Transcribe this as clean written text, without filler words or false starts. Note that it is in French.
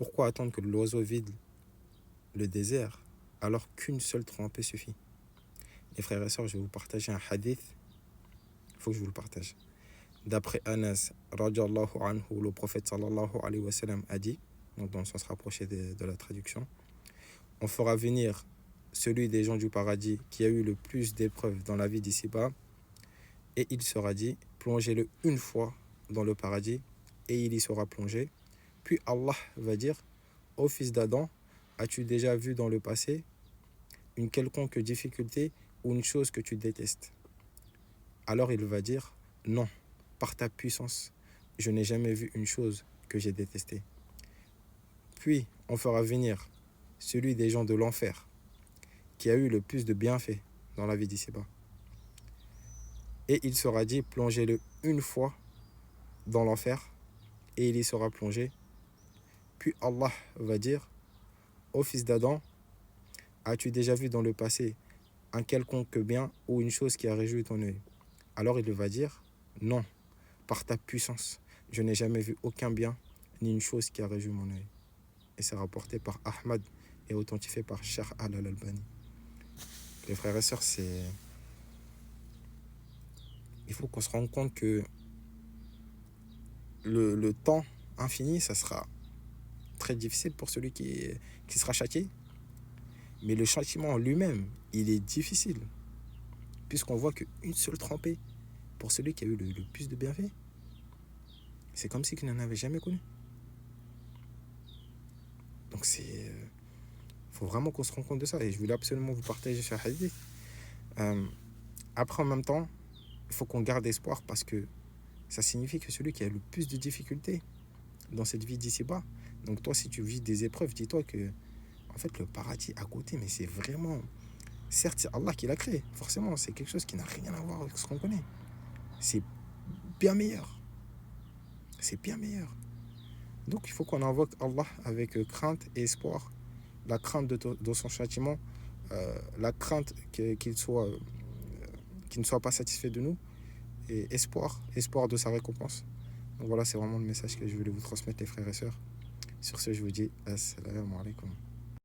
Pourquoi attendre que l'oiseau vide le désert alors qu'une seule trempée suffit? Les frères et sœurs, je vais vous partager un hadith. Il faut que je vous le partage. D'après Anas, radiallahu anhu, le prophète sallallahu alayhi wa sallam a dit, donc dans le sens rapproché de la traduction, on fera venir celui des gens du paradis qui a eu le plus d'épreuves dans la vie d'ici-bas, et il sera dit, plongez-le une fois dans le paradis, et il y sera plongé. Puis Allah va dire, ô fils d'Adam, as-tu déjà vu dans le passé une quelconque difficulté ou une chose que tu détestes? Alors il va dire, non, par ta puissance, je n'ai jamais vu une chose que j'ai détestée. Puis on fera venir celui des gens de l'enfer, qui a eu le plus de bienfaits dans la vie d'ici-bas. Et il sera dit, plongez-le une fois dans l'enfer, et il y sera plongé. Puis Allah va dire, ô fils d'Adam, as-tu déjà vu dans le passé un quelconque bien ou une chose qui a réjoui ton œil? Alors il va dire, non, par ta puissance, je n'ai jamais vu aucun bien ni une chose qui a réjoui mon œil. Et c'est rapporté par Ahmad et authentifié par Cheikh Al-Albani. Les frères et sœurs, il faut qu'on se rende compte que le temps infini, ça sera très difficile pour celui qui sera châtié. Mais le châtiment en lui-même, il est difficile. Puisqu'on voit qu'une seule trempée pour celui qui a eu le plus de bienfaits, c'est comme si qu'il n'en avait jamais connu. Donc faut vraiment qu'on se rende compte de ça. Et je voulais absolument vous partager ce hadith. Après, en même temps, il faut qu'on garde espoir parce que ça signifie que celui qui a le plus de difficultés dans cette vie d'ici-bas, donc toi, si tu vis des épreuves, dis-toi que en fait, le paradis à côté, mais c'est vraiment... Certes, c'est Allah qui l'a créé. Forcément, c'est quelque chose qui n'a rien à voir avec ce qu'on connaît. C'est bien meilleur. C'est bien meilleur. Donc, il faut qu'on invoque Allah avec crainte et espoir. La crainte de son châtiment, la crainte qu'il ne soit pas satisfait de nous, et espoir de sa récompense. Donc voilà, c'est vraiment le message que je voulais vous transmettre, les frères et sœurs. Sur ce, je vous dis assalamu alaikum.